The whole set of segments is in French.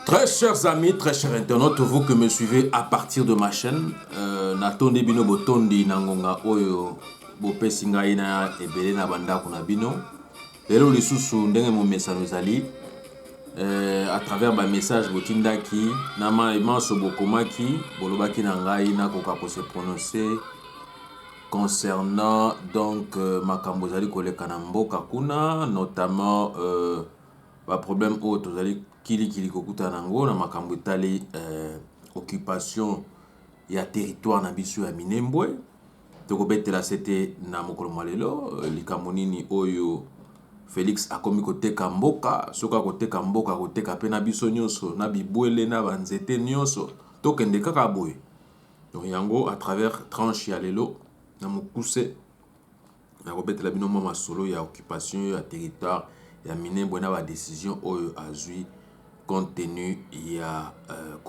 Très chers amis, très chers internautes, vous que me suivez à partir de ma chaîne, Natonde Bino Botondi Nangonga Oyo Bopesi ngai na ebele na bandako na bino. Lelo lisusu ndenge mo message ezali à travers ba message botindaki na maso bokomaki bolobaki na ngai na koka ko se prononcer concernant donc makambo ezali koleka na mboka kuna, notamment ba problème o tozali kili kokuta nango na makambo etali occupation ya territoire na biso ya Minembwe. Tokobetela c'était na mokolo malelo likambo nini oyo Félix akomi koteka mboka, soka koteka mboka koteka pe na biso nyonso na bibwele na banzete nyonso tokende kaka boye. Donc yango à travers tranche ya lelo na mokuse na kobetela bino mwa masolo ya occupation ya territoire ya Minembwe na ba décision oyo azui compte tenu ya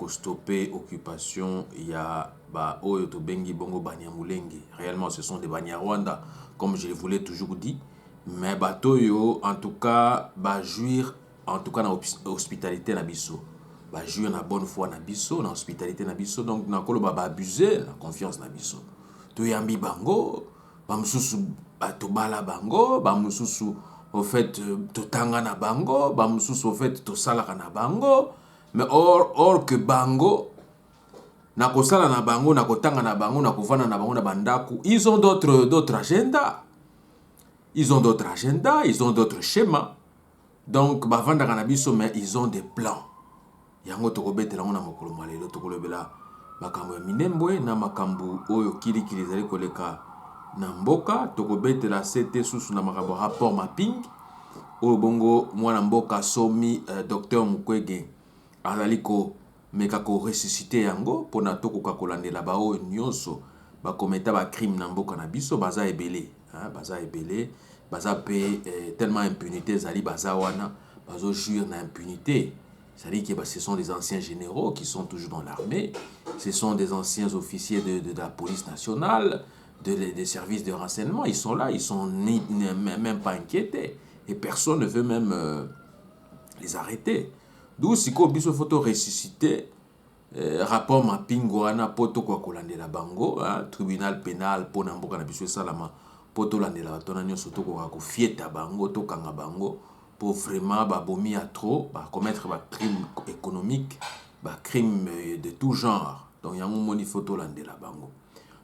stopper occupation ya ba oyo to bengi bongo Banyamulenge. Réellement ce sont des Banyarwanda comme je vous l'ai toujours dit, mais batoyo en tout cas ba jouir en tout cas na hospitalité na biso, ba jouir na bonne foi na biso na hospitalité na biso, donc na kolo ba abuser la confiance na biso to yambi bango ba mususu to bala bango ba mususu au fait totanga na bango ba mususu au fait to salaka na bango, mais or que bango na kosala na bango na kotanga na bango na kovana na bango na bandaku, ils ont d'autres agendas, ils ont d'autres agendas, ils ont d'autres schémas, donc ba vanda na biso mais ils ont des plans. Yango tokobetela ngona mokolo malelo tokolobela makambo ya Minembwe na makambo oyo kili ezali koleka na mboka. Tokobetela c'était sous na makambo rapport mapping oyo bongo mwana mboka somi docteur Mukwege azali ko meka ko ressusciter yango pona tokoka kolandela ba oyo nyonso ba kometa ba crime na mboka na biso baza ebele, baza ebele, baza pe tellement impunité zali baza wana bazo jouir na impunité. C'est-à-dire que ce sont des anciens généraux qui sont toujours dans l'armée, ce sont des anciens officiers de la police nationale, des services de renseignement, ils sont là, ils sont même pas inquiétés et personne ne veut même les arrêter. D'où si ko biso photo ressuscité rapport mapping wana poto kwa kolandela bango, tribunal pénal pona mboka na biso salama poto landela batona nyonso to ko fieta bango to kanga bango pour vraiment babomi à trop commettre ba crime économique, ba crime de tout genre. Donc yango moni photo landela bango.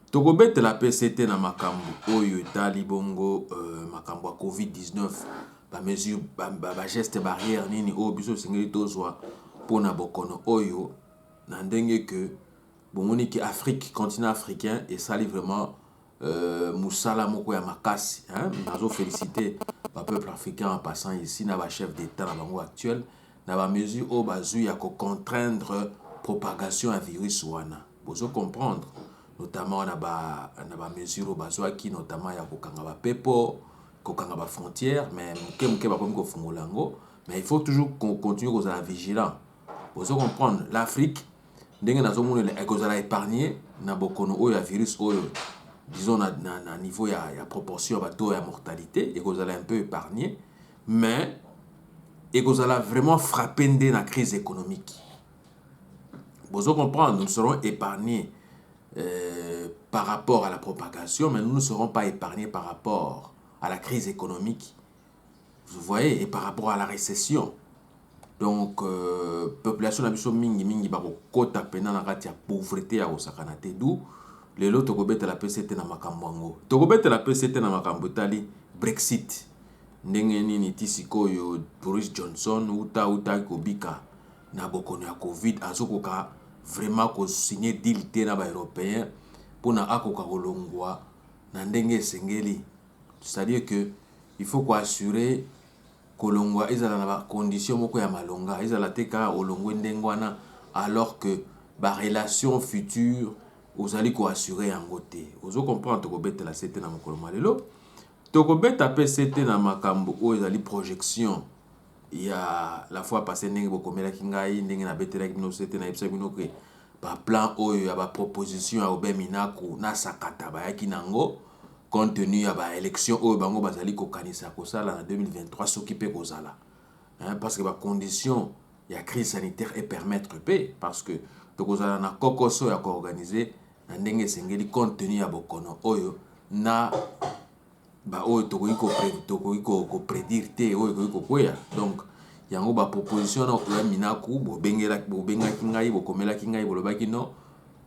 Tokobete la PCT na makambo oyo etali bongo makambo ya COVID-19 ba mesure ba geste barrière nini oyo biso singeli tozwa pona bokono oyo na ndenge que bomoni ki Afrique, continent africain et sali vraiment musala moko ya makasi, nazo féliciter ba peuple africain en passant ici na ba chef d'état na bango actuel na ba mesure o bazui ya ko contraindre propagation ya virus wana. Bozo comprendre notamment na ba mesure o bazwa ki notamment ya ko kanga ba pepo ko kanga ba frontière, mais muke ba komi ko fungolango, mais il faut toujours continuer ko za vigilant. Bozo comprendre l'Afrique ndenge nazo mona le ekozala épargner na bokono oyo ya virus oyo disons na niveau ya proportion ya taux ya mortalité ekozala un peu épargné, mais ekozala vraiment frappé nde na crise économique. Vous comprendre, nous serons épargnés par rapport à la propagation, mais nous ne serons pas épargnés par rapport à la crise économique, vous voyez, et par rapport à la récession. Donc population na biso mingi bako kota pena na kati ya pauvreté ya osakana te, d'où lelo tokobeta la PCT na makambo ngo. Tokobeta la PCT na makambo tali Brexit. Ndenge nini tisikoyo Boris Johnson uta kobika na bokono ya Covid azokoka vraiment ko signer deal te na ba européen pona akoka kolongwa na ndenge sengeli C'est-à-dire que il faut assurer kolongwa ezala na ba condition moko ya malonga ezala te ka olongwe ndenge wana alors que ba relation future ozali ko assurer yango te. Ozo comprendre tokobetela sete na mokolo malelo. Tokobeta pe sete na makambo oyo ezali projection ya la fois passé ndenge bokomelaki ngai ndenge na betelaki bino sete na yebisa bino ke ba plan oyo ya ba proposition ya Obe Minaku na sakata bayaki nango compte tenu ya ba élection oyo bango bazali kokanisa kosala na 2023 soki pe kozala, parce que ba condition ya crise sanitaire et permettre pe parce que tokozala na kokoso ya koorganiser na ndenge esengeli compte tenu ya bokono oyo na ba oyo tokoki ko prédire te oyo tokoki kokwea. Donc yango ba proposition na Obe Minaku bobengaki ngai bokomelaki ngai bolobaki non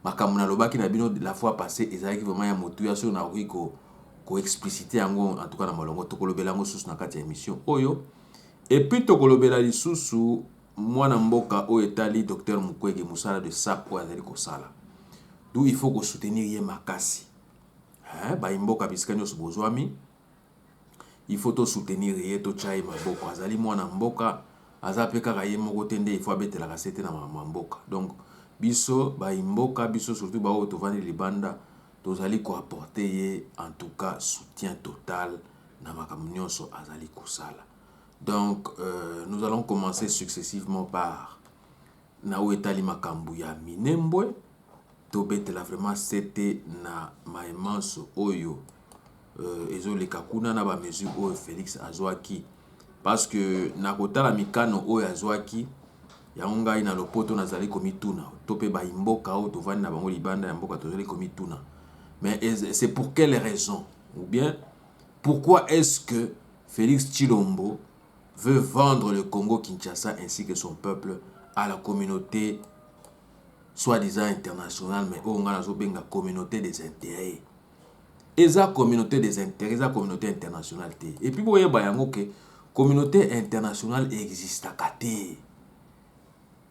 makambo na lobaki na bino la fois passée ezalaki vraiment ya motu ya so na okoki ko expliciter yango en tout cas na malongo tokolobela yango susu na kati ya émission oyo. Et puis tokolobela lisusu mwana mboka oyo etali Dr Mukwege musala de SAP oyo azali kosala, d'où il faut ko soutenir ye makasi, ba mboka bisika nyonso bozwami il faut to soutenir ye to chai maboko azali mwana mboka aza pe kaka ye moko te nde il faut abetela kasete na mboka. Donc biso ba mboka biso surtout ba oyo tovandi libanda tozali ko apporter ye en tout cas soutien total na makambo nyonso azali kosala. Donc nous allons commencer successivement par na oyo etali makambo ya Minembwe tobetela vraiment sete na maemanso oyo ezoleka kuna na ba mesure oyo Félix azwaki, parce que na kotala mikano oyo azwaki yango ngai na lopoto nazali komituna to pe ba mboka oyo tovandi na bango libanda ya mboka tozali komituna. Mais c'est pour quelle raison? Ou bien, pourquoi est-ce que Félix Tshilombo veut vendre le Congo-Kinshasa ainsi que son peuple à la communauté soi-disant internationale, mais on a la communauté des intérêts. Et la communauté des intérêts, la communauté internationale. Et puis, vous voyez, que communauté internationale existe à côté.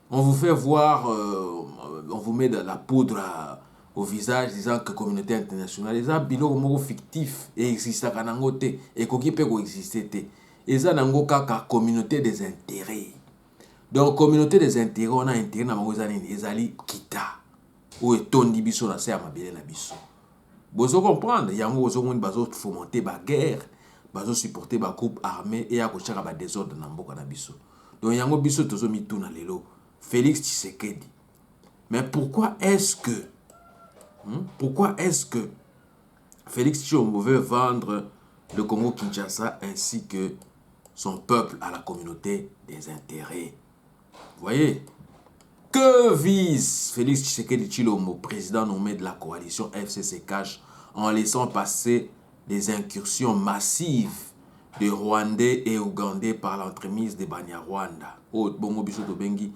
On vous fait voir, on vous met de la poudre au visage disant que communauté internationale, les biloko fictif et existe à Kanangote et qui peut exister. Et ça nango kaka communauté des intérêts. Donc communauté des intérêts, on a intérêt na mangozani ezali kita ou etondi biso na serma bele na biso. Bozo comprendre yango bozo moni bazo fomenter ba guerre, bazo supporter ba groupe armé et akochaka ba désordre na mboka na biso. Donc yango biso tozo mituna lelo Félix Tshisekedi. Mais pourquoi est-ce que Félix Tshilombo veut vendre le Congo-Kinshasa ainsi que son peuple à la communauté des intérêts? Vous voyez? Que vise Félix Tshisekedi Tshilombo, président nommé de la coalition FCC-CACH, en laissant passer des incursions massives de Rwandais et Ougandais par l'entremise de Banyarwanda, Bongo Bisoto Bengi,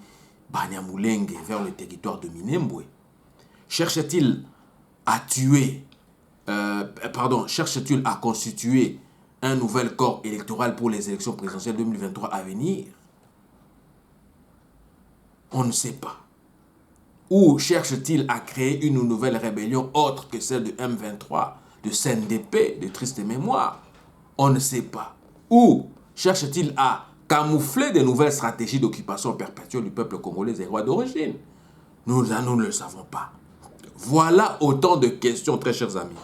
Banyamulenge, vers le territoire de Minembwe? Cherche-t-il à cherche-t-il à constituer un nouvel corps électoral pour les élections présidentielles 2023 à venir? On ne sait pas. Ou cherche-t-il à créer une nouvelle rébellion autre que celle de M23, de CNDP, de triste mémoire? On ne sait pas. Ou cherche-t-il à camoufler de nouvelles stratégies d'occupation perpétuelle du peuple congolais et roi d'origine? Nous ne le savons pas. Voilà autant de questions, très chers amis.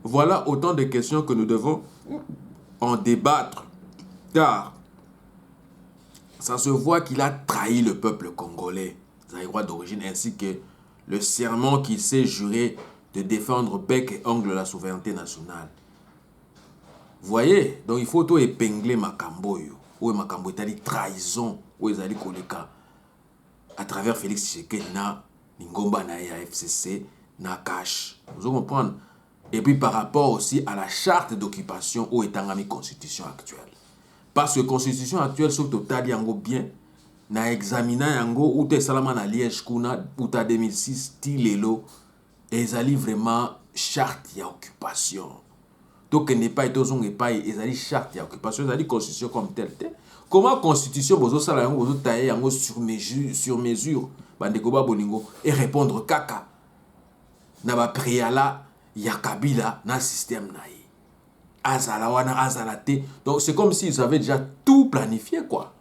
Voilà autant de questions que nous devons en débattre. Car ça se voit qu'il a trahi le peuple congolais, zaïrois d'origine, ainsi que le serment qu'il s'est juré de défendre bec et ongle la souveraineté nationale. Vous voyez? Donc il faut tout épingler Makambo. Ou Makambo est allé trahison, ou est allé koleka à travers Félix Tshisekedi na Ngomba na FCC na cash. Vous comprenez? Et puis par rapport aussi à la charte d'occupation où est en constitution actuelle. Parce que la constitution actuelle, sur total yango bien, na examina yango ou te salama na Liège kuna ou ta 2006 ti lelo ezali vraiment charte ya occupation. Donc n'est pas etozonge pas ezali charte ya occupation, ezali constitution comme telle. Comment constitution bozo sala yango bozo tailler yango sur mesure bandeko ba bolingo et répondre kaka na ba préala ya Kabila na système na ye. azala wana azala te. Donc c'est comme s'ils avaient déjà tout planifié quoi.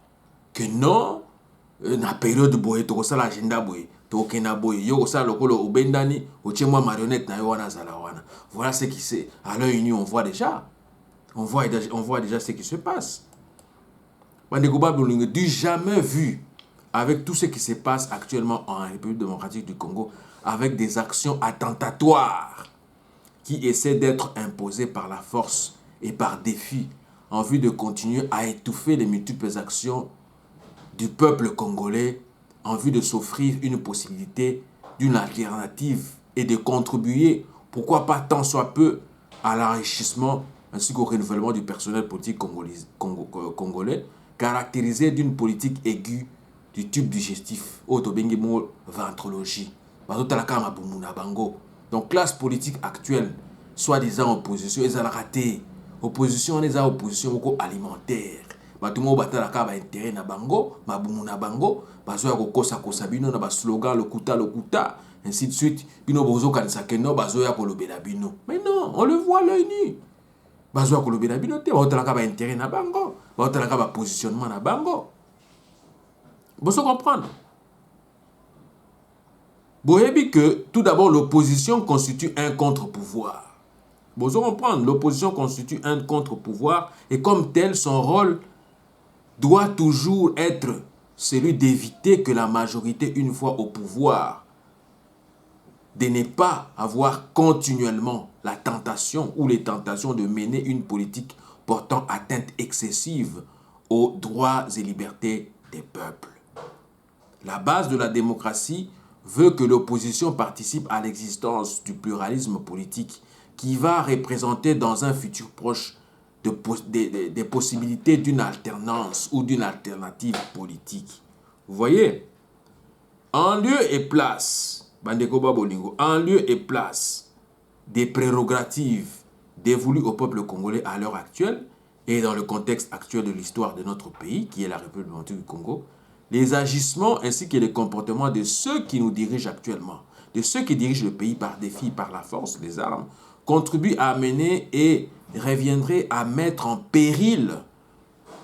Que non, na période boye to ça l'agenda boye. Tokena boye yo ça lokolo obendani otie moi marionnette na yo wana azala wana. Voilà ce qui c'est. À l'œil nu on voit déjà. On voit déjà ce qui se passe. Du jamais vu avec tout ce qui se passe actuellement en République démocratique du Congo, avec des actions attentatoires qui essaient d'être imposées par la force et par défi en vue de continuer à étouffer les multiples actions du peuple congolais en vue de s'offrir une possibilité d'une alternative et de contribuer, pourquoi pas tant soit peu, à l'enrichissement ainsi qu'au renouvellement du personnel politique congolais, caractérisé d'une politique aiguë du tube digestif, autobengimo ventrologie. Donc, classe politique actuelle, soi-disant opposition, ils ont raté. Opposition, les opposition alimentaire. Tout le monde a intérêt na bango, mabumu na bango, bazo ya kokosa kosabino na ba slogan lokuta, ainsi de suite. Bino bozo kanisa keno bazo ya kolobela bino. Mais non, on le voit l'œil nu. Bazo ya kolobela bino te, ba talaka ba intérêt na bango, ba talaka ba positionnement na bango. Vous comprendre. Vous voyez que tout d'abord l'opposition constitue un contre-pouvoir. Vous comprendre, l'opposition constitue un contre-pouvoir et comme tel son rôle doit toujours être celui d'éviter que la majorité, une fois au pouvoir, de ne pas avoir continuellement la tentation ou les tentations de mener une politique portant atteinte excessive aux droits et libertés des peuples. La base de la démocratie veut que l'opposition participe à l'existence du pluralisme politique qui va représenter dans un futur proche des possibilités d'une alternance ou d'une alternative politique. Vous voyez, en lieu et place, Bandeko Babolingo, en lieu et place des prérogatives dévolues au peuple congolais à l'heure actuelle et dans le contexte actuel de l'histoire de notre pays, qui est la République démocratique du Congo, les agissements ainsi que les comportements de ceux qui nous dirigent actuellement, de ceux qui dirigent le pays par défi, par la force, les armes, contribuent à mener et reviendraient à mettre en péril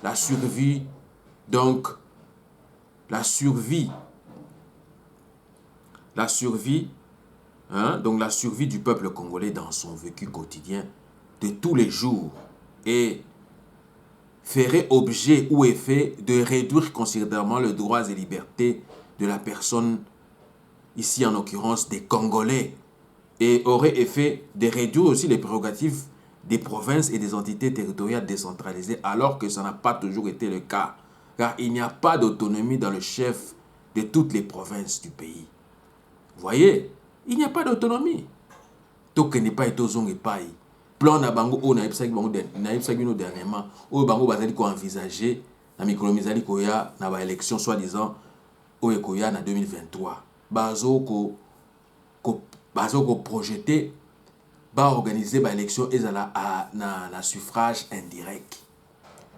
la survie, donc la survie du peuple congolais dans son vécu quotidien de tous les jours et ferait objet ou effet de réduire considérablement les droits et libertés de la personne, ici en l'occurrence des Congolais, et aurait effet de réduire aussi les prérogatives des provinces et des entités territoriales décentralisées, alors que ça n'a pas toujours été le cas, car il n'y a pas d'autonomie dans le chef de toutes les provinces du pays. Vous voyez, il n'y a pas d'autonomie. Tout que n'est pas été aux ongles paille. Plan na bango o na ipsaki no dernièrement o bango bazali ko envisager na mikolo mizali ko ya na ba élection soi-disant o ekoya na 2023 bazo ko projeter ba organiser ba élection ezala na suffrage indirect.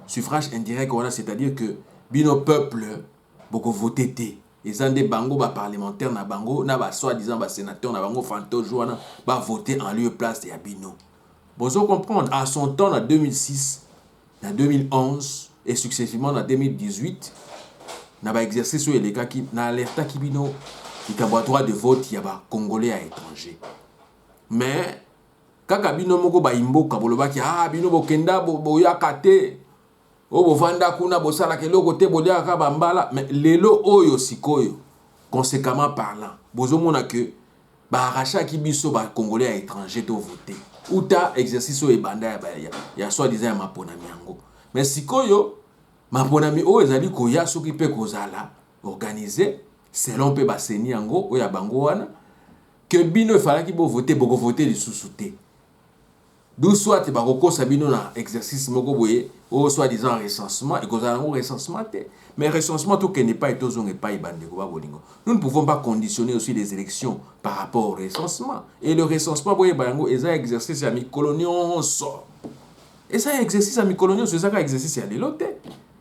Suffrage indirect voilà, c'est-à-dire que bino peuple boko voter té ezande bango ba parlementaire na bango na ba soi-disant ba sénateur na bango fantojo wana ba voter en lieu place de Abino. Vous comprendre, à son temps, en 2006, en 2011 et successivement en 2018, on a exercé sur les cas qui n'a l'alerta qui bino qui a droit de vote il y a congolais à étranger. Mais quand bino moko ba imbo kaboloba ki bino bokenda boya kate o bovanda kuna bosala ke lokote bolia ka bambala mais lelo oyo sikoyo conséquemment parlant bozo mona que ba arracha ki biso ba congolais à étranger to voter. Uta exercice o ebanda ya soi-disant ya maponami yango. Mais sikoyo maponami o ezali koya soki pe kozala organisé selon pe baseni yango o ya bango wana que bino fallait ki bo voter boko voter les sous-souté. D'où soit ba kokosa bino na exercice moko boye o soi-disant recensement et kozala ngo recensement te. Mais recensement tout que n'est pas etozong et pas ibandeko ba bolingo. Nous ne pouvons pas conditionner aussi les élections par rapport au recensement. Et le recensement boye bango eza exercice ya mikolonionso. Et ça exercice ya mikolonionso c'est ça ka exercice ya lelote.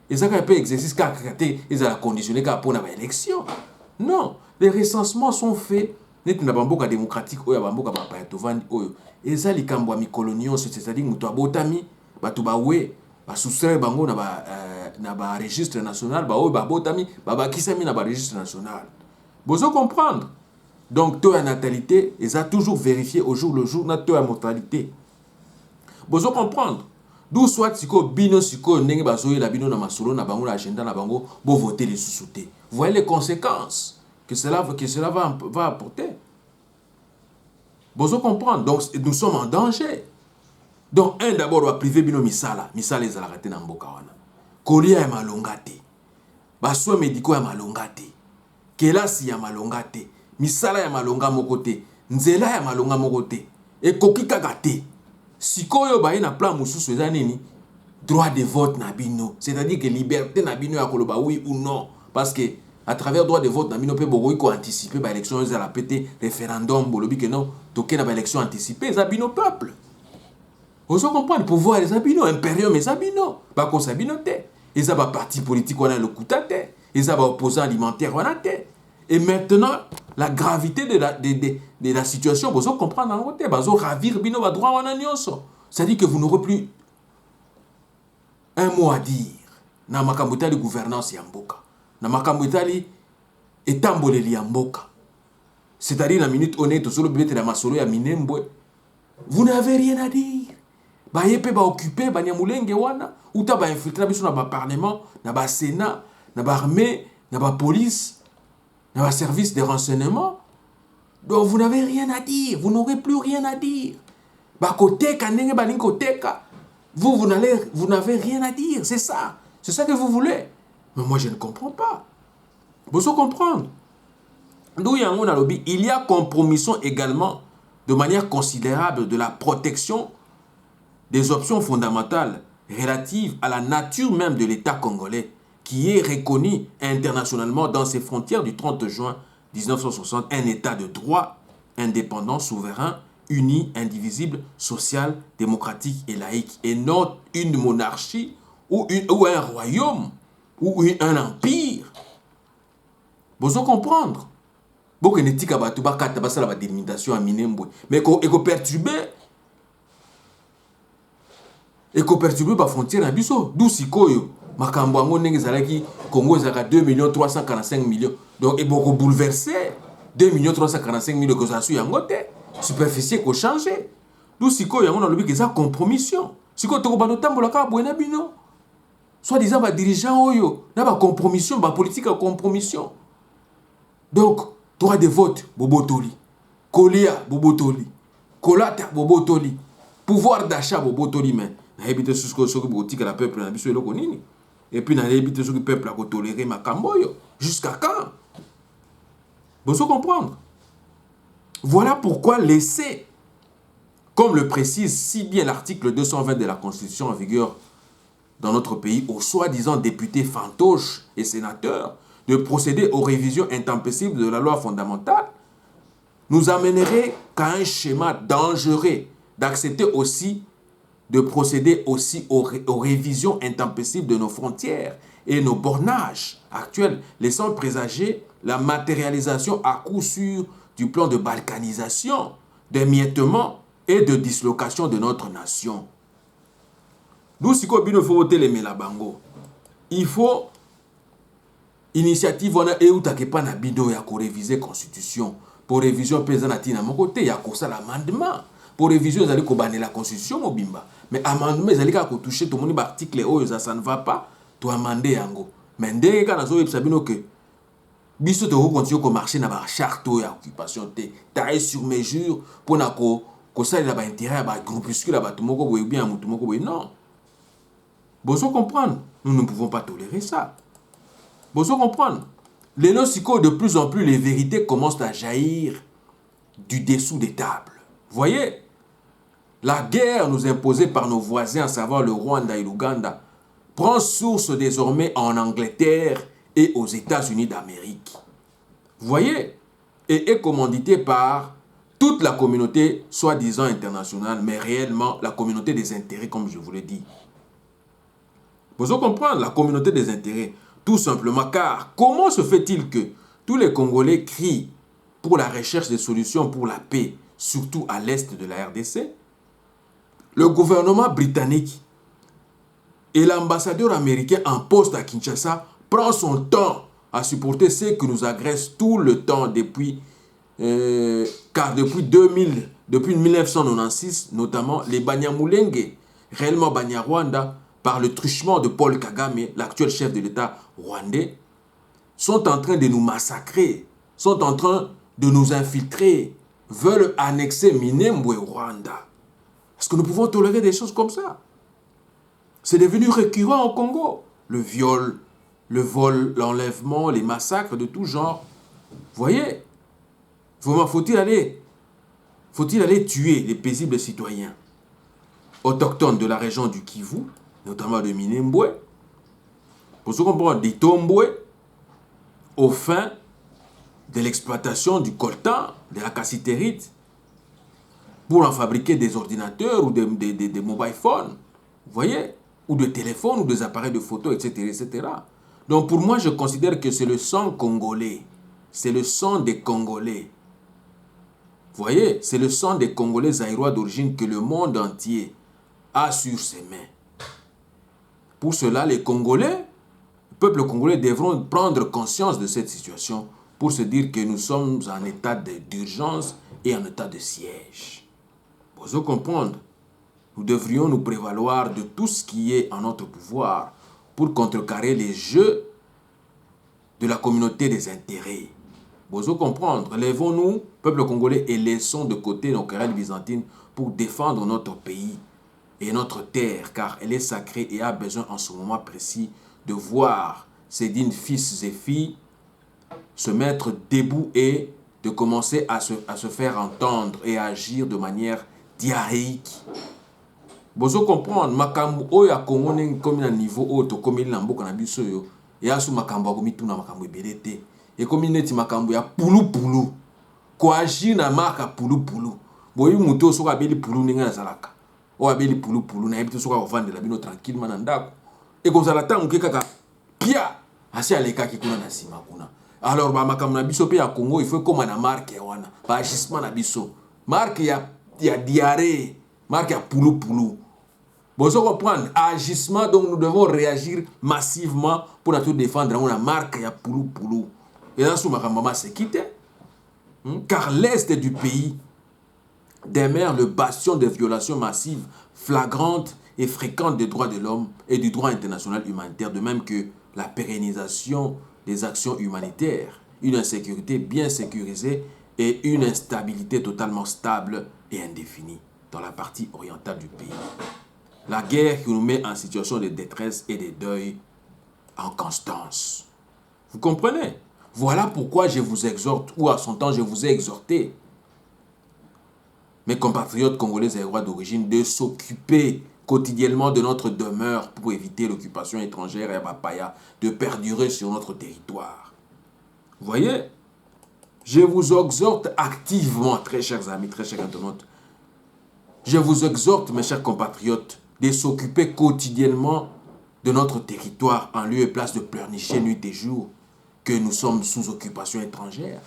Et ça ka peut exercice ka kate eza conditionné ka pour na ba élection. Non, les recensements sont faits net na bamboka démocratique oyo bamboka ba payatovandi oyo eza likambo ya mikolonionso, c'est-à-dire muto abotami bato bawe basoustraire bango na ba registre national ba oyo babotami babakisami na ba registre national. Bozo comprendre. Donc taux ya natalité eza toujours vérifié au jour le jour na taux ya mortalité. Bozo comprendre. D'où soit siko bino siko ndenge bazoyela bino na masolo na bango na agenda na bango bo voter les sous-soutés. Vous voyez les conséquences que cela va apporter. Bozo comprendre. Donc nous sommes en danger. Donc un d'abord va priver bino misala ezalaka te na mboka wana. Kolia ya malonga te. Basoins médicaux ya malonga te. Kelasi ya malonga te. Misala ya malonga moko te. Nzela ya malonga moko te. Ekoki kaka te. Sikoyo baye na plan mususu eza nini? Droit de vote na bino. C'est-à-dire que liberté na bino ya koloba oui ou non. Parce que à travers droit de vote na bino pe bokoki ko anticiper ba élection ezala pété référendum bolobi que non toke na ba élection anticipée eza bino peuple. Vous comprenez, pouvoir les abino, impérium les abino, ba ko sabino te. Eza ba parti politique wana le kutate, eza ba opposant alimentaire wana te. Et maintenant la gravité de la situation, vous comprenez en côté, bazo ravir bino ba droit wana nyonso. C'est-à-dire que vous n'aurez plus un mot à dire na makambo tali gouvernance ya mboka. Na makambo tali etamboleli ya mboka. C'est-à-dire la minute honnête solo bete la masolo ya minembwe. Vous n'avez rien à dire. Ba yepe ba occuper ba nyamulenge wana ou ta ba infiltrer biso na ba parlement, na ba sénat, na ba armée, na ba police, na ba service de renseignement. Donc vous n'avez rien à dire, vous n'aurez plus rien à dire. Ba koteka ndenge ba koteka. Vous n'avez rien à dire, c'est ça. C'est ça que vous voulez. Mais moi je ne comprends pas. Vous devez comprendre. D'où yango na lobby, il y a compromission également de manière considérable de la protection des options fondamentales relatives à la nature même de l'État congolais, qui est reconnu internationalement dans ses frontières du 30 juin 1960, un État de droit, indépendant, souverain, uni, indivisible, social, démocratique et laïque, et non une monarchie ou un royaume ou un empire. Vous devez comprendre. Beaucoup de gens qui ont la délimitation à Minembwe, mais ils perturber la frontière à Bisso. D'où si koyo, makambo ango ndenge zalaki Congo zaka 2 345 millions. Donc et beaucoup bouleversé 2 345 millions que ça suit en côté. Superficie ko changer. D'où si koyo on a le but que ça compromission. Si ko to ba no tambola ka buena bino. Soit disant ba dirigeant oyo, na ba compromission, ba politique à compromission. Donc droit de vote bobotoli. Kolia bobotoli. Kolata bobotoli. Pouvoir d'achat bobotoli mais na habite sous ce que boutique la peuple na biso eloko nini. Et puis na habite ce que peuple a tolérer makambo yo jusqu'à quand? Vous comprendre? Voilà pourquoi laisser, comme le précise si bien l'article 220 de la Constitution en vigueur dans notre pays, aux soi-disant députés fantoches et sénateurs de procéder aux révisions intempestives de la loi fondamentale, nous amènerait qu'à un schéma dangereux d'accepter aussi, de procéder aussi aux révisions intempestives de nos frontières et nos bornages actuels, laissant présager la matérialisation à coup sûr du plan de balkanisation, d'émiettement et de dislocation de notre nation. Nous, si il faut voter les Melabango, il faut initiative et où t'as pas na bido ya ko réviser constitution pour révision président na mon côté ya ko ça l'amendement pour révision ils ko banner la constitution mobimba mais amendement ils allaient ko toucher tout monde article oh ça ne va pas to amender yango mais ndenge kana zo yebisa bino que biso to continuer ko marcher na ba charte ya occupation te taille sur mesure pour na ko ça il a ba intérêt ba groupuscule ba tout moko boye bien mutu moko boye non. Vous comprendre, nous ne pouvons pas tolérer ça. Vous comprendre. Les lorsqu'ils de plus en plus les vérités commencent à jaillir du dessous des tables. Voyez, la guerre nous imposée par nos voisins, à savoir le Rwanda et l'Ouganda, prend source désormais en Angleterre et aux États-Unis d'Amérique. Voyez, et est commanditée par toute la communauté soi-disant internationale, mais réellement la communauté des intérêts, comme je vous l'ai dit. Vous comprenez la communauté des intérêts, tout simplement, car comment se fait-il que tous les Congolais crient pour la recherche de solutions pour la paix, surtout à l'est de la RDC? Le gouvernement britannique Et l'ambassadeur américain en poste à Kinshasa prend son temps à supporter ceux qui nous agressent tout le temps car depuis 1996, notamment les Banyamulenge, réellement Banyarwanda, par le truchement de Paul Kagame, l'actuel chef de l'État rwandais, sont en train de nous massacrer, sont en train de nous infiltrer, veulent annexer Minembwe au Rwanda. Est-ce que nous pouvons tolérer des choses comme ça? C'est devenu récurrent au Congo. Le viol, le vol, l'enlèvement, les massacres de tout genre. Vous voyez? Faut-il aller tuer les paisibles citoyens autochtones de la région du Kivu, notamment de Minembwe, pour se comprendre, d'Itombwe, aux fins de l'exploitation du coltan, de la cassitérite, pour en fabriquer des ordinateurs ou des mobile phones, vous voyez, ou des téléphones ou des appareils de photo, etc., etc. Donc pour moi, je considère que c'est le sang congolais. C'est le sang des Congolais. Vous voyez, c'est le sang des Congolais zaïrois d'origine que le monde entier a sur ses mains. Pour cela, les Congolais, le peuple congolais devront prendre conscience de cette situation pour se dire que nous sommes en état d'urgence et en état de siège. Vous comprendre, nous devrions nous prévaloir de tout ce qui est en notre pouvoir pour contrecarrer les jeux de la communauté des intérêts. Vous comprendre, lèvons-nous, peuple congolais, et laissons de côté nos querelles byzantines pour défendre notre pays et notre terre, car elle est sacrée et a besoin en ce moment précis de voir ses dignes fils et filles se mettre debout et de commencer à se faire entendre et à agir de manière diarrhéique. Vous comprendre, makambu oya Congo n'est comme un niveau haut, comme il n'a pas de biso yo, et à ce makambu a commis tout na makambu belete. Et comme il n'est pas makambu ya pulu pulu, koaji na maka pulu pulu. Boyi muto soka beli pulu ninga na salaka. O abeli pulu pulu na ebito soka ovande la bino tranquillement na ndako. Et comme ça la tangu kaka pia asi aleka ki kuna na sima kuna. Alors ba makambu na biso pe ya Congo il faut comme na marque wana. Ba agissement na biso. Marque ya diarrhée, marque ya pulu pulu. Vous comprendre, agissement, donc nous devons réagir massivement pour nous défendre. On a marque, il y a poulou poulou. Et là, ma maman s'est quittée. Car l'Est du pays demeure le bastion de violations massives, flagrantes et fréquentes des droits de l'homme et du droit international humanitaire, de même que la pérennisation des actions humanitaires, une insécurité bien sécurisée et une instabilité totalement stable et indéfinie dans la partie orientale du pays. La guerre qui nous met en situation de détresse et de deuil en constance. Vous comprenez? Voilà pourquoi je vous exhorte, ou à son temps je vous ai exhorté, mes compatriotes congolais et rois d'origine, de s'occuper quotidiennement de notre demeure pour éviter l'occupation étrangère et Bapaya de perdurer sur notre territoire. Vous voyez? Je vous exhorte activement, très chers amis, très chers internautes, je vous exhorte, mes chers compatriotes, de s'occuper quotidiennement de notre territoire en lieu et place de pleurnicher nuit et jour que nous sommes sous occupation étrangère.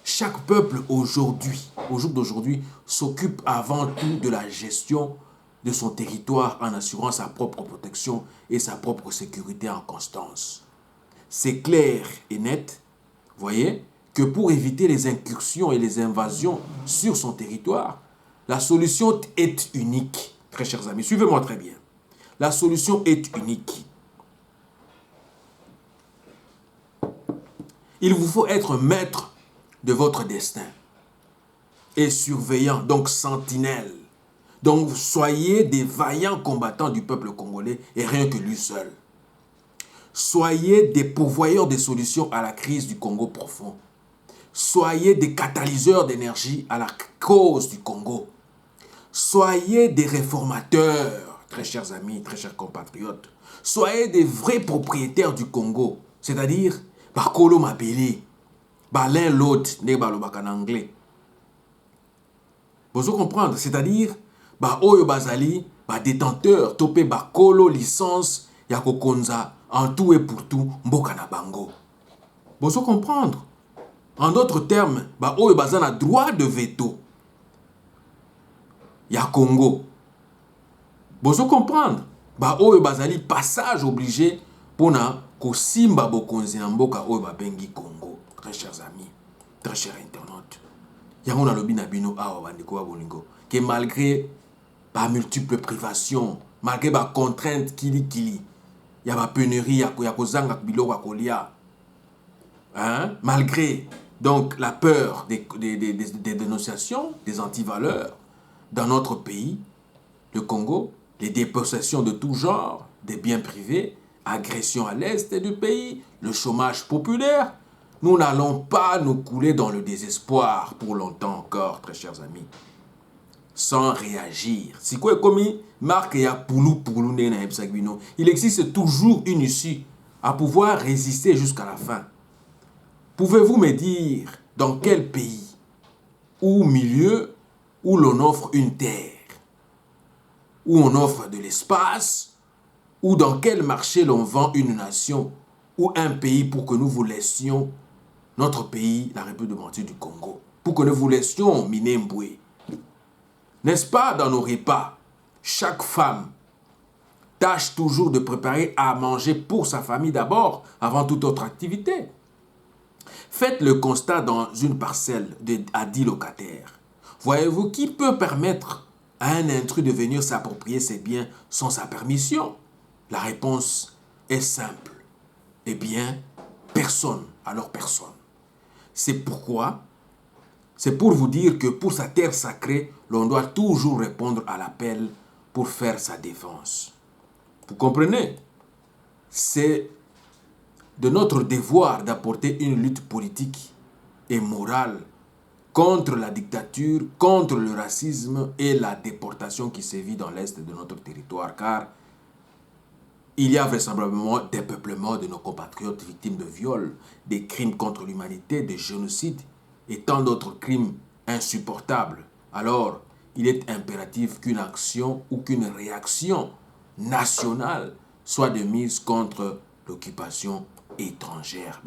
Chaque peuple aujourd'hui, au jour d'aujourd'hui, s'occupe avant tout de la gestion de son territoire en assurant sa propre protection et sa propre sécurité en constance. C'est clair et net, voyez, que pour éviter les incursions et les invasions sur son territoire, la solution est unique. Très chers amis, suivez-moi très bien. La solution est unique. Il vous faut être maître de votre destin et surveillant, donc sentinelle. Donc soyez des vaillants combattants du peuple congolais et rien que lui seul. Soyez des pourvoyeurs de solutions à la crise du Congo profond. Soyez des catalyseurs d'énergie à la cause du Congo. Soyez des réformateurs, très chers amis, très chers compatriotes. Soyez des vrais propriétaires du Congo, c'est-à-dire bakolo mabele, l'un l'autre, ne balobaka en anglais. Vous comprendre, c'est-à-dire oyo bazali, détenteur, topé bakolo licence ya kokonza en tout et pour tout mboka na bango. Vous comprendre. En d'autres termes, oyo bazana droit de veto. Ya Congo. Vous comprendre. Ba oyo bazali passage obligé pona ko simba bokonzi na mboka oyo babengi Congo. Très chers amis, très chers internautes. Yango na lobi na bino awa bandeko ba bolingo que malgré ba multiples privations, malgré ba contraintes kili ya ba pénurie ya kozanga biloko ya kolia, hein, malgré donc la peur des dénonciations, des antivaleurs dans notre pays, le Congo, les dépossessions de tout genre, des biens privés, agressions à l'est du pays, le chômage populaire, nous n'allons pas nous couler dans le désespoir pour longtemps encore, très chers amis, sans réagir. Si quoi comme marque ya poulou na ebsagwino, il existe toujours une issue à pouvoir résister jusqu'à la fin. Pouvez-vous me dire dans quel pays ou milieu où l'on offre une terre, où on offre de l'espace, ou dans quel marché l'on vend une nation ou un pays pour que nous vous laissions notre pays, la République démocratique du Congo, pour que nous vous laissions Minembwe. N'est-ce pas dans nos repas, chaque femme tâche toujours de préparer à manger pour sa famille d'abord, avant toute autre activité. Faites le constat dans une parcelle à 10 locataires. Voyez-vous qui peut permettre à un intrus de venir s'approprier ses biens sans sa permission? La réponse est simple. Eh bien, personne. Alors personne. C'est pourquoi, c'est pour vous dire que pour sa terre sacrée, l'on doit toujours répondre à l'appel pour faire sa défense. Vous comprenez? C'est de notre devoir d'apporter une lutte politique et morale contre la dictature, contre le racisme et la déportation qui sévit dans l'est de notre territoire, car il y a vraisemblablement des peuplements de nos compatriotes victimes de viols, des crimes contre l'humanité, des génocides et tant d'autres crimes insupportables. Alors, il est impératif qu'une action ou qu'une réaction nationale soit de mise contre l'occupation étrangère.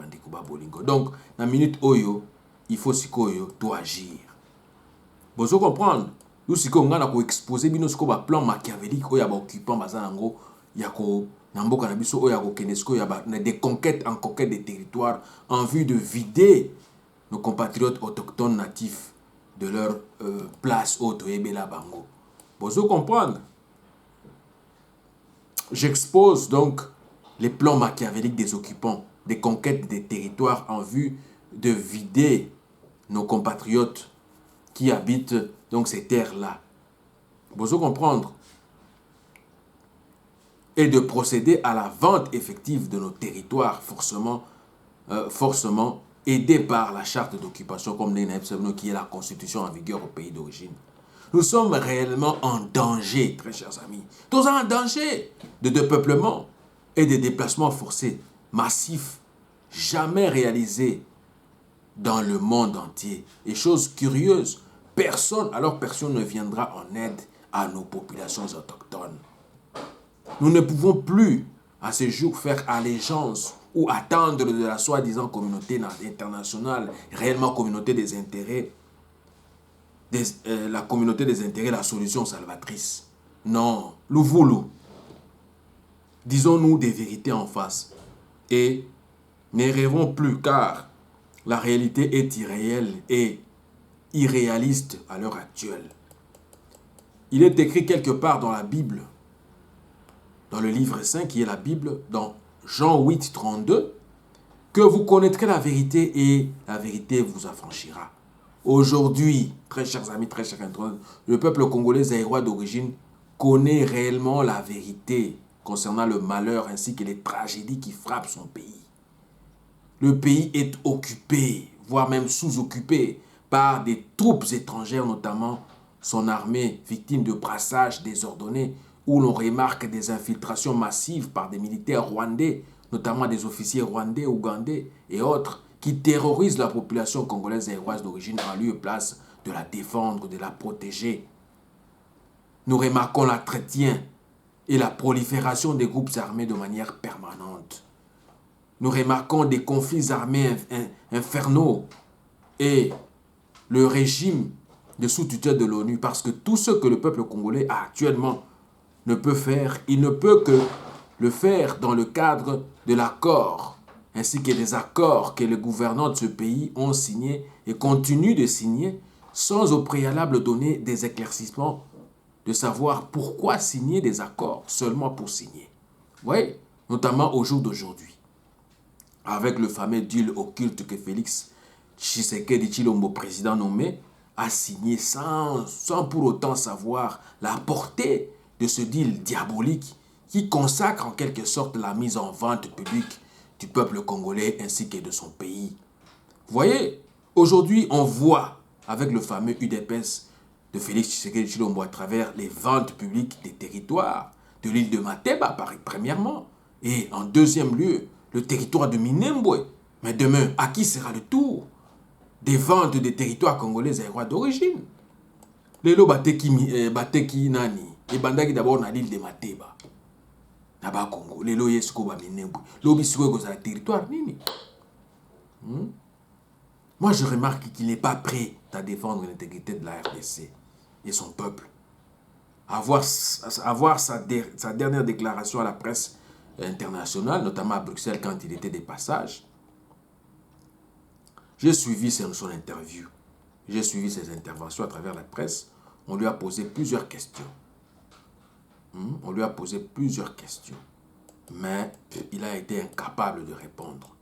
Donc, dans la minute Oyo, il faut sikoyo doit agir. Vous comprendre? Nous sikoyo ngana ko exposer bino sikoyo ba plan machiavélique oya ba occupant bazanango yako namboka na biso oya ko kenesko ya ba des conquêtes en conquête des territoires en vue de vider nos compatriotes autochtones natifs de leur place au Toyebela Bango. Vous comprendre? J'expose donc les plans machiavéliques des occupants, des conquêtes des territoires en vue de vider nos compatriotes qui habitent donc ces terres-là. Vous comprendre? Et de procéder à la vente effective de nos territoires forcément aidés par la charte d'occupation comme qui est la constitution en vigueur au pays d'origine. Nous sommes réellement en danger, très chers amis. Nous sommes en danger de dépeuplement et de déplacements forcés massifs, jamais réalisés dans le monde entier. Et chose curieuse, personne ne viendra en aide à nos populations autochtones. Nous ne pouvons plus, à ce jour, faire allégeance ou attendre de la soi-disant communauté internationale, réellement communauté des intérêts, la communauté des intérêts, la solution salvatrice. Non, Louvoulou. Disons-nous des vérités en face et ne rêvons plus car la réalité est irréelle et irréaliste à l'heure actuelle. Il est écrit quelque part dans la Bible, dans le livre saint qui est la Bible, dans Jean 8, 32, que vous connaîtrez la vérité et la vérité vous affranchira. Aujourd'hui, très chers amis, très chers internautes, le peuple congolais zaïrois d'origine connaît réellement la vérité concernant le malheur ainsi que les tragédies qui frappent son pays. Le pays est occupé, voire même sous-occupé par des troupes étrangères, notamment son armée, victime de brassages désordonnés, où l'on remarque des infiltrations massives par des militaires rwandais, notamment des officiers rwandais, ougandais et autres, qui terrorisent la population congolaise et zaïroise d'origine en lieu et place de la défendre, de la protéger. Nous remarquons l'entretien et la prolifération des groupes armés de manière permanente. Nous remarquons des conflits armés infernaux et le régime de sous-tutelle de l'ONU, parce que tout ce que le peuple congolais a actuellement ne peut faire, il ne peut que le faire dans le cadre de l'accord, ainsi que des accords que les gouvernants de ce pays ont signés et continuent de signer, sans au préalable donner des éclaircissements de savoir pourquoi signer des accords seulement pour signer. Vous voyez, notamment au jour d'aujourd'hui, avec le fameux deal occulte que Félix Tshisekedi Tshilombo, président nommé, a signé sans pour autant savoir la portée de ce deal diabolique qui consacre en quelque sorte la mise en vente publique du peuple congolais ainsi que de son pays. Vous voyez, aujourd'hui on voit avec le fameux UDPS de Félix Tshisekedi Tshilombo à travers les ventes publiques des territoires de l'île de Mateba, premièrement, et en deuxième lieu, le territoire de Minembwe. Mais demain, à qui sera le tour des ventes des territoires congolais aérois d'origine? Lelo bateki nani et bandaki d'abord na l'île de Mateba. Naba Congo, lelo yesko ba Minembwe. Lobi siko ko territoire nini. Moi, je remarque qu'il n'est pas prêt à défendre l'intégrité de la RDC et son peuple. Avoir sa dernière déclaration à la presse internationale, notamment à Bruxelles quand il était de passage. J'ai suivi son interview. J'ai suivi ses interventions à travers la presse. On lui a posé plusieurs questions. On lui a posé plusieurs questions. Mais il a été incapable de répondre.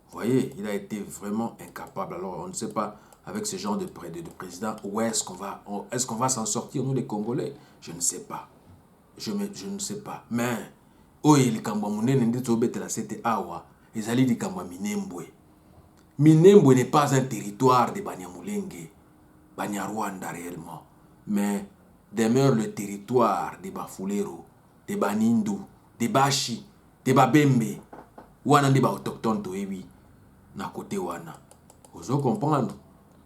Vous voyez, il a été vraiment incapable. Alors, on ne sait pas, avec ce genre de président, où est-ce qu'on va s'en sortir, nous les Congolais? Je ne sais pas. Je ne sais pas. Mais, Minembwe n'est pas un territoire de Banyamulenge, Banyarwanda réellement, mais demeure le territoire des Bafulero, des Banindu, des Bashi, des Babembe, wana des autochtones toebi, na côté wana. Vous allez comprendre.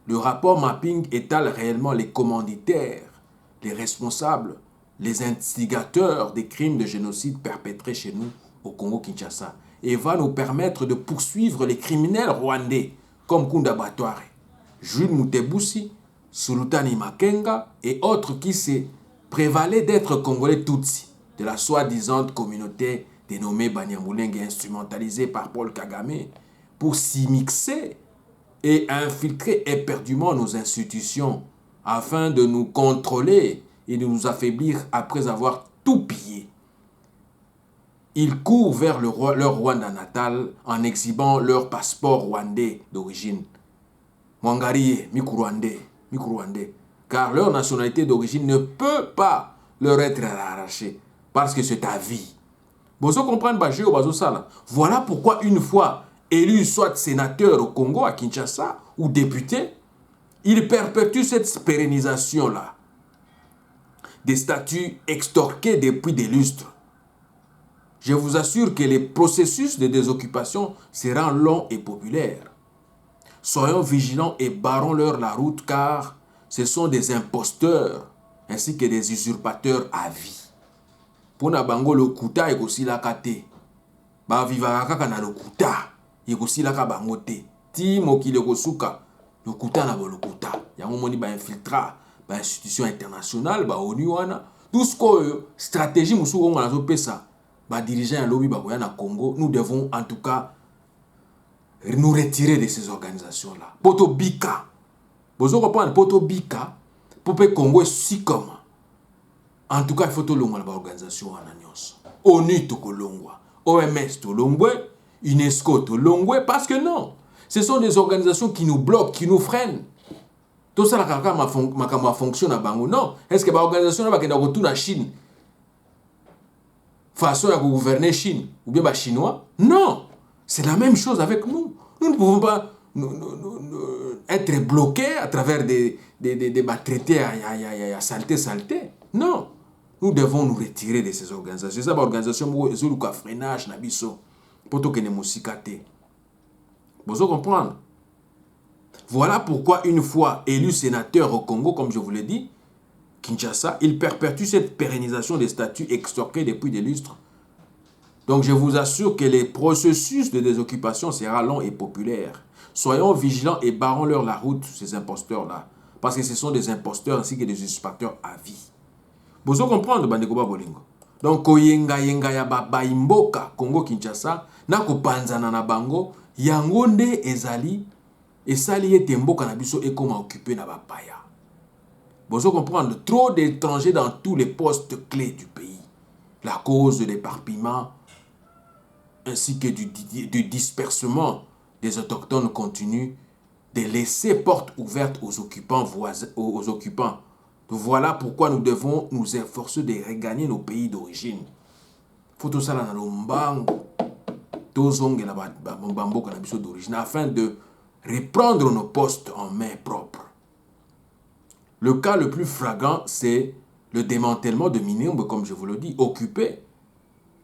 Le rapport mapping étale réellement les commanditaires, les responsables, les instigateurs des crimes de génocide perpétrés chez nous au Congo-Kinshasa et va nous permettre de poursuivre les criminels rwandais comme Kunda Batware, Jules Mutebusi, Sultani Makenga et autres qui se prévalaient d'être Congolais Tutsi de la soi-disant communauté dénommée Banyamulenge instrumentalisée par Paul Kagame pour s'y mixer et infiltrer éperdument nos institutions afin de nous contrôler et de nous affaiblir après avoir tout pillé. Ils courent vers leur Rwanda natal en exhibant leur passeport rwandais d'origine. Mwangarie, Mikurwandais, car leur nationalité d'origine ne peut pas leur être arrachée parce que c'est à vie. Vous comprenez, voilà pourquoi une fois élu soit sénateur au Congo, à Kinshasa, ou député, il perpétue cette pérennisation-là des statuts extorqués depuis des lustres. Je vous assure que les processus de désoccupation seront longs et populaires. Soyons vigilants et barrons-leur la route car ce sont des imposteurs ainsi que des usurpateurs à vie. Pour bango le kuta et aussi la kate. Ba vivaka kaka na le kuta et aussi la kabangote. Ti moki le kosuka le kuta na le kuta. Yango moni ba infiltra ba institution internationale ba ONU wana. Tout ce que stratégie musu on a pesa. Dirigeants lobby na Congo, nous devons en tout cas nous retirer de ces organisations-là. Poto Bika. Vous comprenez, Poto Bika, pour que Congo si comme. En tout cas, il faut que l'organisation ananyos. ONU to kolongwa, OMS to longwe, UNESCO to longwe, parce que non, ce sont des organisations qui nous bloquent, qui nous freinent. Tout ça, ma fonction à bango. Non, est-ce que l'organisation va retourner à Chine? Façon à gouverner Chine ou bien chinois? Non, c'est la même chose avec nous. Nous ne pouvons pas être bloqués à travers des traités à saleté. Non, nous devons nous retirer de ces organisations. C'est ça l'organisation qui a freinage na biso pour que nous musikate. Vous comprendre? Voilà pourquoi une fois élu sénateur au Congo, comme je vous l'ai dit, Kinshasa, il perpétue cette pérennisation des statuts extorqués depuis des lustres. Donc je vous assure que les processus de désoccupation sera long et populaire. Soyons vigilants et barrons-leur la route, ces imposteurs-là. Parce que ce sont des imposteurs ainsi que des usurpateurs à vie. Bozo comprendre bandeko ba bolingo. Donc koyenga yenga ya baimboka Congo Kinshasa na kopanzana na bango yango nde ezali esali ete mboka na biso ekoma occupé na bapaya. Bozo comprendre, trop d'étrangers dans tous les postes clés du pays. La cause de l'éparpillement ainsi que du dispersement des autochtones continue de laisser porte ouverte aux occupants voisins, aux occupants. Voilà pourquoi nous devons nous efforcer de regagner nos pays d'origine. Faut tout ça dans l'ombango, d'origine, afin de reprendre nos postes en main propre. Le cas le plus flagrant, c'est le démantèlement de Minembwe, comme je vous le dis, occupé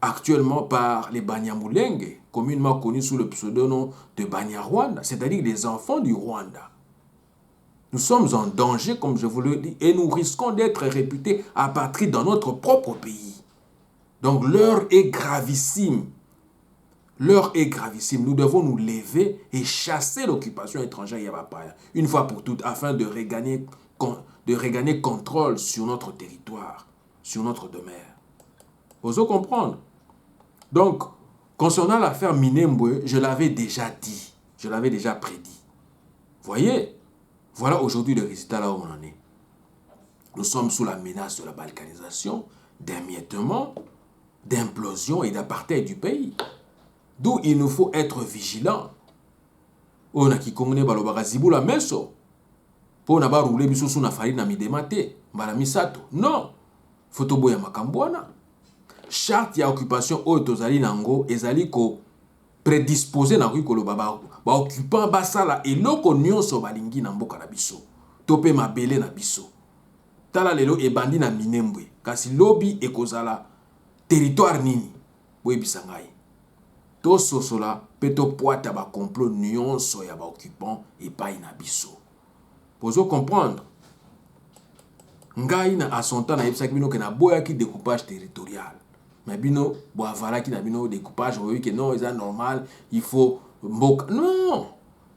actuellement par les Banyamulenge, communément connus sous le pseudonym de Banyarwanda, c'est-à-dire les enfants du Rwanda. Nous sommes en danger, comme je vous le dis, et nous risquons d'être réputés apatrides dans notre propre pays. Donc l'heure est gravissime. L'heure est gravissime. Nous devons nous lever et chasser l'occupation étrangère Yabapaya, une fois pour toutes, afin de regagner contrôle sur notre territoire, sur notre demeure. Vous allez comprendre. Donc, concernant l'affaire Minembwe, je l'avais déjà dit, je l'avais déjà prédit. Voyez, voilà aujourd'hui le résultat là où on en est. Nous sommes sous la menace de la balkanisation, d'émiettement, d'implosion et d'apartheid du pays. D'où il nous faut être vigilants. On a qui connaît balobara zibula meso. Pour n'a pas roulé biso sous na farine midemate, mbala misato. Non. Fotobo ya makambwana. Charte ya occupation oyo tozali nango ezali ko prédisposé na ko ba occupant basala eloko nyonso balingi na mboka na biso. Topé mabele na biso. Tala lelo ebandi na Minembwe. Kasi lobi ekozala territoire nini. Boyebisa ngai. To sosola peto poata ba complot nyonso ya ba occupant epai na biso. Pozo comprendre. Ngai na asonta na yebisa bino ke na boya ki découpage territorial. Mais bino boavala ki na bino découpage oui que non, c'est normal, il faut mboka. Non.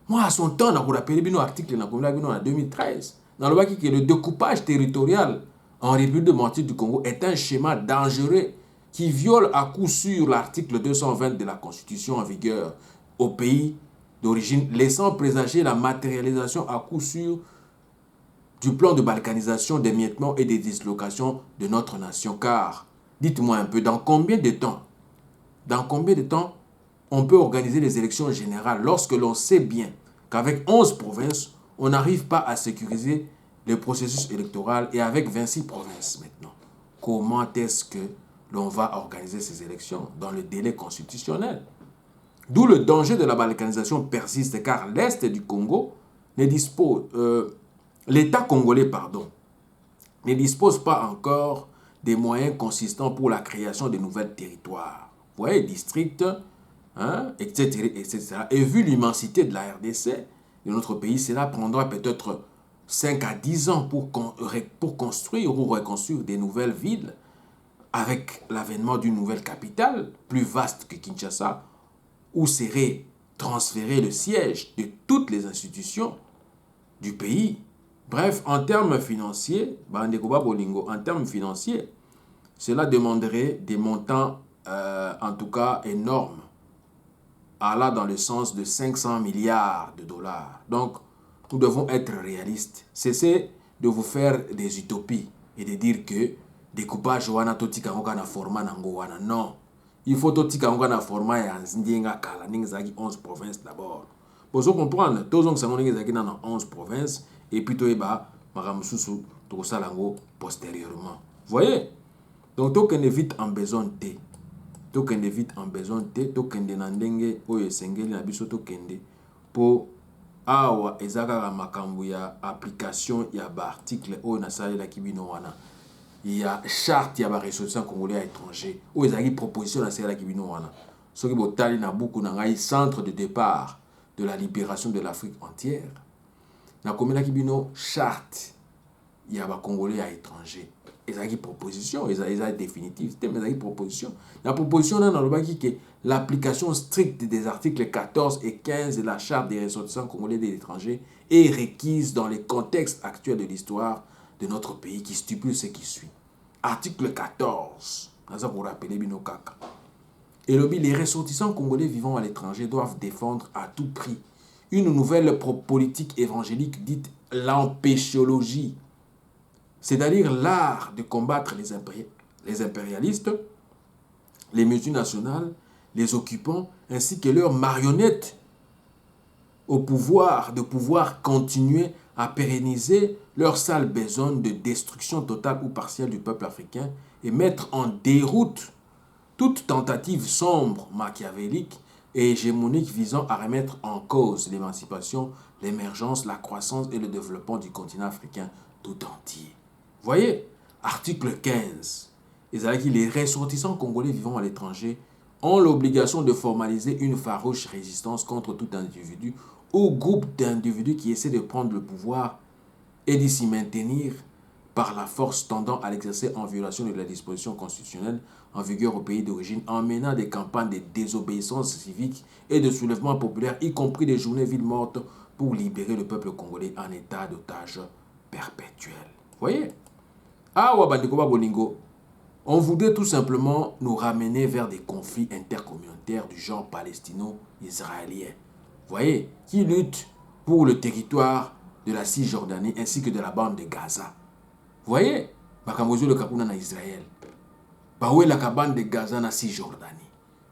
Moi à son temps na ko rappeler bino article na ko bino en 2013. Dans le baki que le découpage territorial en République démocratique du Congo est un schéma dangereux qui viole à coup sûr l'article 220 de la Constitution en vigueur au pays d'origine, laissant présager la matérialisation à coup sûr du plan de balkanisation, d'émiettement et de dislocation de notre nation. Car, dites-moi un peu, dans combien de temps on peut organiser les élections générales lorsque l'on sait bien qu'avec 11 provinces, on n'arrive pas à sécuriser le processus électoral et avec 26 provinces maintenant? Comment est-ce que l'on va organiser ces élections dans le délai constitutionnel? D'où le danger de la balkanisation persiste, car l'Est du Congo ne dispose, l'État congolais, ne dispose pas encore des moyens consistants pour la création de nouveaux territoires. Vous voyez, districts, hein, etc., etc. Et vu l'immensité de la RDC, de notre pays, cela prendra peut-être 5 à 10 ans pour construire ou reconstruire des nouvelles villes avec l'avènement d'une nouvelle capitale plus vaste que Kinshasa, où serait transféré le siège de toutes les institutions du pays. Bref, en termes financiers, cela demanderait des montants, en tout cas énormes, allant dans le sens de 500 milliards de dollars. Donc, nous devons être réalistes. Cessez de vous faire des utopies et de dire que découpage wana totika ngoka na format nango wana. Non. Il faut totika ngoka na format ya nzinga kala ningzaki 11 provinces d'abord. Pour vous comprendre, tous on sango ningzaki na 11 provinces et puis toeba maramususu to salango postérieurement. Voyez? Donc token vite en besoin de token vite en besoin de token na ndenge oyo esengeli na biso tokende po awa ezaka makambu ya application ya ba article oyo na salela kibino wana. Il y a charte ya ba ressortissants congolais à étranger ou ezaki proposition na salela kibino wana. Soki botali na buku na ngai centre de départ de la libération de l'Afrique entière. Na komela kibino charte ya ba congolais à étranger. Ezaki proposition, ezaki définitive, mais ezaki proposition. La proposition na lobaki que l'application stricte des articles 14 et 15 de la charte des ressortissants congolais de l'étranger est requise dans le contexte actuel de l'histoire de notre pays qui stipule ce qui suit. Article 14. Ça pour rappeler bino kaka. Et les ressortissants congolais vivant à l'étranger doivent défendre à tout prix une nouvelle politique évangélique dite l'empéchiologie, c'est-à-dire l'art de combattre les impérialistes, les multinationales, les occupants, ainsi que leurs marionnettes au pouvoir, de pouvoir continuer à pérenniser leur sale besogne de destruction totale ou partielle du peuple africain et mettre en déroute toute tentative sombre, machiavélique et hégémonique visant à remettre en cause l'émancipation, l'émergence, la croissance et le développement du continent africain tout entier. Voyez, article 15. Les ressortissants congolais vivant à l'étranger ont l'obligation de formaliser une farouche résistance contre tout individu ou groupe d'individus qui essaient de prendre le pouvoir et d'y s'y maintenir par la force tendant à l'exercer en violation de la disposition constitutionnelle en vigueur au pays d'origine, en menant des campagnes de désobéissance civique et de soulèvement populaire, y compris des journées villes mortes, pour libérer le peuple congolais en état d'otage perpétuel. Voyez? Ah, Wabandikoba Bolingo, on voudrait tout simplement nous ramener vers des conflits intercommunautaires du genre palestino-israélien. Voyez, qui luttent pour le territoire de la Cisjordanie ainsi que de la bande de Gaza. Voyez, Bakamozo le Kapuna na Israël. Baoué la bande de Gaza na Cisjordanie.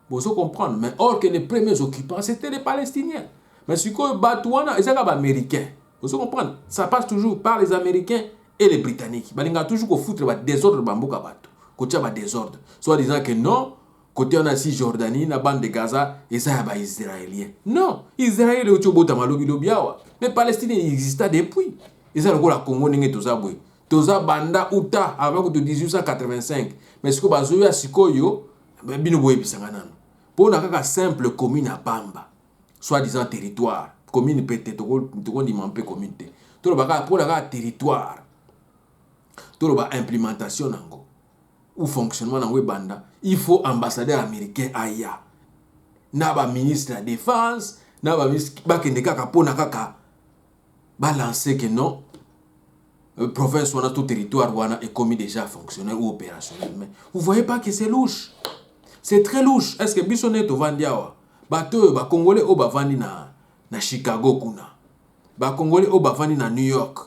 Vous comprendre, mais or que les premiers occupants c'était les Palestiniens. Mais ce que Batouana, c'est les Américains. Vous comprenez, ça passe toujours par les Américains et les Britanniques. Balinga toujours qu'on fout le désordre bambouka bateau. Côté ba désordre. Soit disant que non, côté on a Cisjordanie, la bande de Gaza, et ça va israélien. Non, Israël est au Tchobota Malobi Lobiawa. Les Palestiniens existaient depuis. Et ça, le Congo n'est tout ça. Toza banda uta avant de 1885. Mais ce que bazoyo ya sikoyo, bino boye bisanga nano. Pour na simple commune à Bamba, soi-disant territoire, commune peut-être to di mampe communauté. To baka pour la territoire. To ba implémentation nango ou fonctionnement nango banda, il faut ambassadeur américain aya. Na ba ministre de la défense, na ba ministre ba kende kaka pona kaka balancer que non. Province ou tout territoire est commis déjà fonctionnel ou opérationnel. Mais vous voyez pas que c'est louche. C'est très louche. Est-ce que Bissonnet au Vandiawa? Bateau, ba Congolais au Bavandi na Chicago kuna. Ba Congolais au Bavandi na New York.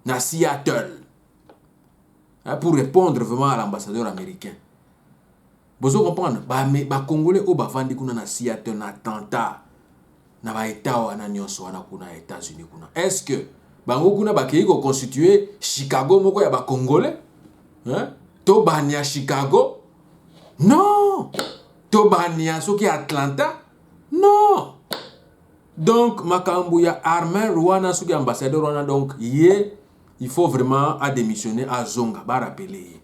Na Seattle. Pour répondre vraiment à l'ambassadeur américain. Vous comprenez? Ba Congolais au Bavandi kuna na Seattle na Atlanta. Na ba État wana nyonso wana kuna États-Unis kuna. Est-ce que bango kuna bakei ko constituer Chicago moko ya ba Congolais? Hein? To bania Chicago? Non! To bania soki Atlanta? Non! Donc makambu ya Armand Rwanda soki ambassadeur Rwanda donc il faut vraiment à démissionner à Zonga ba rappeler.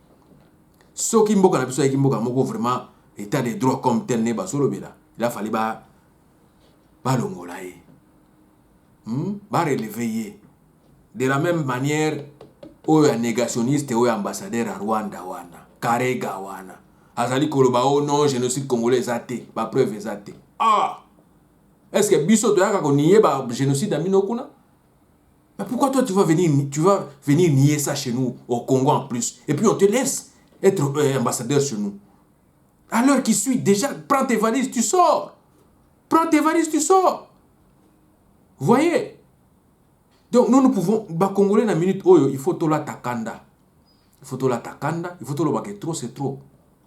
Soki mboka na biso ya mboka moko vraiment état de droit comme tel ne ba solobela. Il a fallu ba longola ye. Ba relever. De la même manière, oyo négationniste oyo ambassadeur à Rwanda wana, Karega wana. Azali koloba oh non, génocide congolais zate, ba preuve zate. Ah! Est-ce que biso to yaka ko nier ba génocide amino kuna? Mais pourquoi toi tu vas venir nier ça chez nous au Congo en plus et puis on te laisse être ambassadeur chez nous. À l'heure qui suit déjà, prends tes valises, tu sors. Prends tes valises, tu sors. Voyez? Donc nous pouvons, Congolais na minute oyo, il faut tola takanda. Il faut tola takanda, il faut tola que trop c'est trop.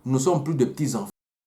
Nous ne sommes plus de petits enfants.